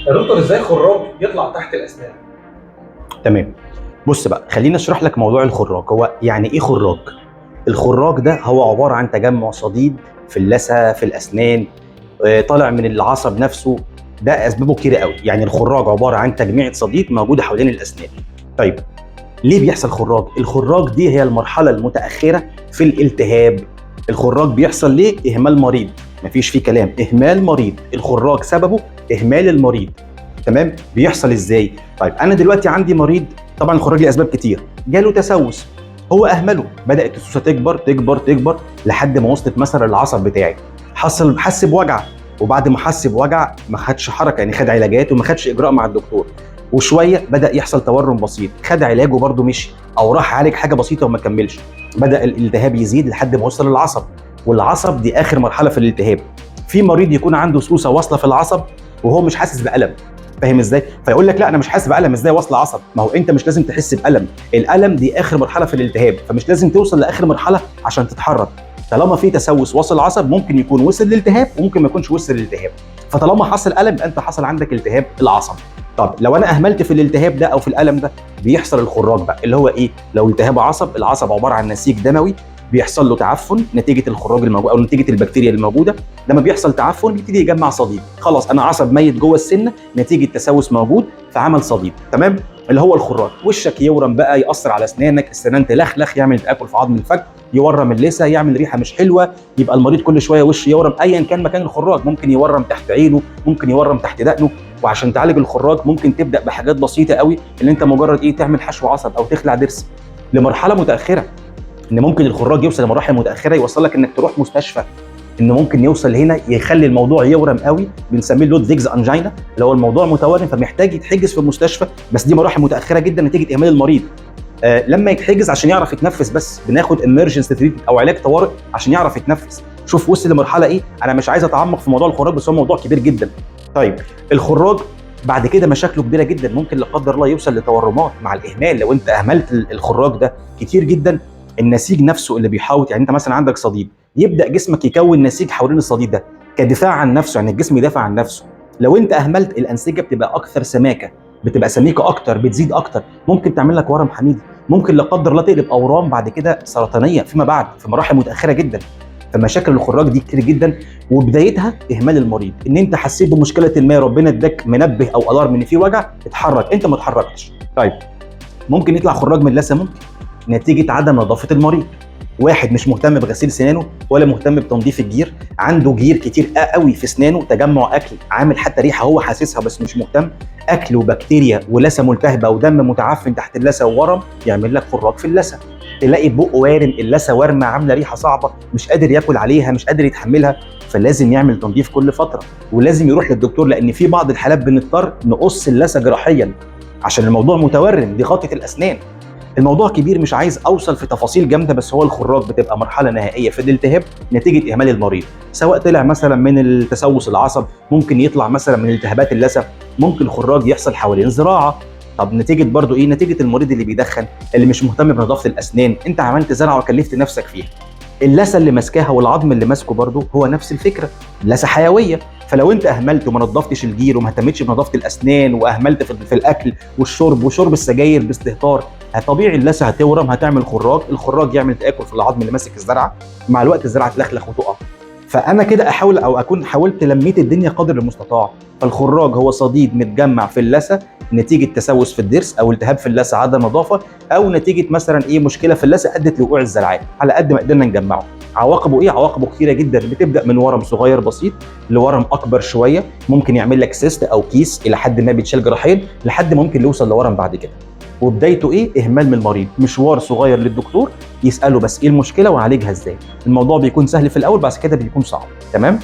يا دكتور ازاي خراج يطلع تحت الاسنان؟ تمام. بص بقى، خليني اشرح لك موضوع الخراج. هو يعني ايه خراج؟ الخراج ده هو عباره عن تجمع صديد في اللثه في الاسنان، طالع من العصب نفسه. ده اسبابه كتير قوي. يعني الخراج عباره عن تجميع صديد موجوده حوالين الاسنان. طيب، ليه بيحصل خراج؟ الخراج دي هي المرحله المتاخره في الالتهاب. الخراج بيحصل ليه؟ اهمال مريض. مفيش فيه كلام، اهمال مريض. الخراج سببه اهمال المريض. تمام؟ بيحصل ازاي؟ طيب انا دلوقتي عندي مريض، طبعا الخراج ليه اسباب كتير. جاله تسوس، هو اهمله، بدات التسوسه تكبر تكبر تكبر لحد ما وصلت مثلا للعصب بتاعي. حس بوجع، وبعد ما حس بوجع ما خدش حركه، يعني خد علاجات وما خدش اجراء مع الدكتور. وشويه بدا يحصل تورم بسيط، خد علاجه برده مشي، او راح عالج حاجه بسيطه وما كملش. بدا الالتهاب يزيد لحد ما وصل للعصب، والعصب دي اخر مرحله في الالتهاب. في مريض يكون عنده سوسه واصله في العصب وهو مش حاسس بالم. فاهم ازاي؟ فيقول لك لا انا مش حاسس بالم، ازاي واصل عصب؟ ما هو انت مش لازم تحس بالم، الالم دي اخر مرحله في الالتهاب، فمش لازم توصل لاخر مرحله عشان تتحرك. طالما في تسوس واصل عصب ممكن يكون وصل للالتهاب وممكن ما يكونش وصل للالتهاب. فطالما حصل الم يبقى انت حصل عندك التهاب العصب. طب لو انا اهملت في الالتهاب ده او في الالم ده، بيحصل الخراج بقى، اللي هو ايه؟ لو التهاب عصب، العصب عباره عن نسيج دموي بيحصل له تعفن نتيجه الخراج الموجود او نتيجه البكتيريا الموجوده. لما بيحصل تعفن بيبتدي يجمع صديد، خلاص انا عصب ميت جوه السنه نتيجه تسوس موجود فعمل صديد. تمام؟ اللي هو الخراج. وشك يورم بقى، ياثر على اسنانك، السنان تلخلخ، يعمل تاكل في عظم الفك، يورم اللثه، يعمل ريحه مش حلوه، يبقى المريض كل شويه وشه يورم ايا كان مكان الخراج. ممكن يورم تحت عينه، ممكن يورم تحت دقنه. وعشان تعالج الخراج ممكن تبدا بحاجات بسيطه قوي، ان انت مجرد ايه؟ تعمل حشو عصب او تخلع ضرس. لمرحله متاخره، ان ممكن الخراج يوصل لمراحل متاخره يوصل لك انك تروح مستشفى. انه ممكن يوصل هنا يخلي الموضوع يورم قوي، بنسميه لود فيجز انجينا، اللي هو الموضوع متورم فمحتاج يتحجز في المستشفى. بس دي مراحل متاخره جدا نتيجه اهمال المريض. لما يتحجز عشان يعرف يتنفس، بس بناخد امرجنسي تريتمنت او علاج طوارئ عشان يعرف يتنفس. شوف وصل لمرحله ايه. انا مش عايز اتعمق في موضوع الخراج بس هو موضوع كبير جدا. طيب، الخراج بعد كده مشاكله كبيره جدا، ممكن لا قدر الله يوصل لتورمات مع الاهمال. لو انت اهملت الخراج ده كتير جدا، النسيج نفسه اللي بيحاوط، يعني انت مثلا عندك صديد، يبدا جسمك يكون نسيج حوالين الصديد ده كدفاع عن نفسه، يعني الجسم يدافع عن نفسه. لو انت اهملت الانسجه بتبقى اكثر سماكه، بتبقى سميكه اكتر، بتزيد اكتر، ممكن تعمل لك ورم حميدي، ممكن لا قدر الله تقلب اورام بعد كده سرطانيه فيما بعد في مراحل متاخره جدا. فمشاكل الخراج دي كتير جدا، وبدايتها اهمال المريض. ان انت حسيت بمشكله ما، ربنا اداك منبه او الارم ان في وجع، اتحرك، انت ما اتحركتش. طيب، ممكن يطلع خراج من اللثه، ممكن نتيجه عدم نظافه المريض. واحد مش مهتم بغسيل سنانه ولا مهتم بتنظيف الجير، عنده جير كتير قوي في سنانه، تجمع اكل، عامل حتى ريحه هو حاسسها بس مش مهتم، اكل وبكتيريا ولثه ملتهبه ودم متعفن تحت اللثه وورم، يعمل لك خراج في اللثه. تلاقي بقه وارم، اللثه وارمه عامله ريحه صعبه، مش قادر ياكل عليها، مش قادر يتحملها. فلازم يعمل تنظيف كل فتره، ولازم يروح للدكتور، لان في بعض الحالات بنضطر نقص اللثه جراحيا عشان الموضوع متورم، دي غلطه الاسنان. الموضوع كبير، مش عايز اوصل في تفاصيل جامده، بس هو الخراج بتبقى مرحله نهائيه في الالتهاب نتيجه اهمال المريض، سواء طلع مثلا من التسوس العصب، ممكن يطلع مثلا من التهابات اللثه، ممكن خراج يحصل حوالين زراعه. طب نتيجه برضو ايه؟ نتيجه المريض اللي بيدخن، اللي مش مهتم بنظافه الاسنان، انت عملت زرعه وكلفت نفسك فيها. اللثه اللي ماسكاها والعظم اللي ماسكه برضو هو نفس الفكره، اللثه حيويه. فلو انت اهملت وما نظفتش الجير وما اهتمتش بنظافه الاسنان، واهملت في الاكل والشرب وشرب السجاير باستهتار، طبيعي اللثه هتورم، هتعمل خراج، الخراج يعمل تاكل في العظم اللي ماسك الزرعه، مع الوقت الزرعه تلخلخ وتقع. فانا كده احاول او اكون حاولت لميت الدنيا قدر المستطاع. فالخراج هو صديد متجمع في اللثه نتيجه تسوس في الضرس او التهاب في اللثه عدم نظافه، او نتيجه مثلا ايه؟ مشكله في اللثه ادت لوقوع الزرعات. على قد ما قدرنا نجمعه. عواقبه ايه؟ عواقبه كثيره جدا، بتبدا من ورم صغير بسيط لورم اكبر شويه، ممكن يعمل لك سيست او كيس الى حد ما بيتشال جراحيا، لحد ممكن يوصل لورم بعد كده. وبدايته ايه؟ اهمال من المريض، مشوار صغير للدكتور يساله بس ايه المشكله ونعالجها ازاي. الموضوع بيكون سهل في الاول، بعد كده بيكون صعب. تمام؟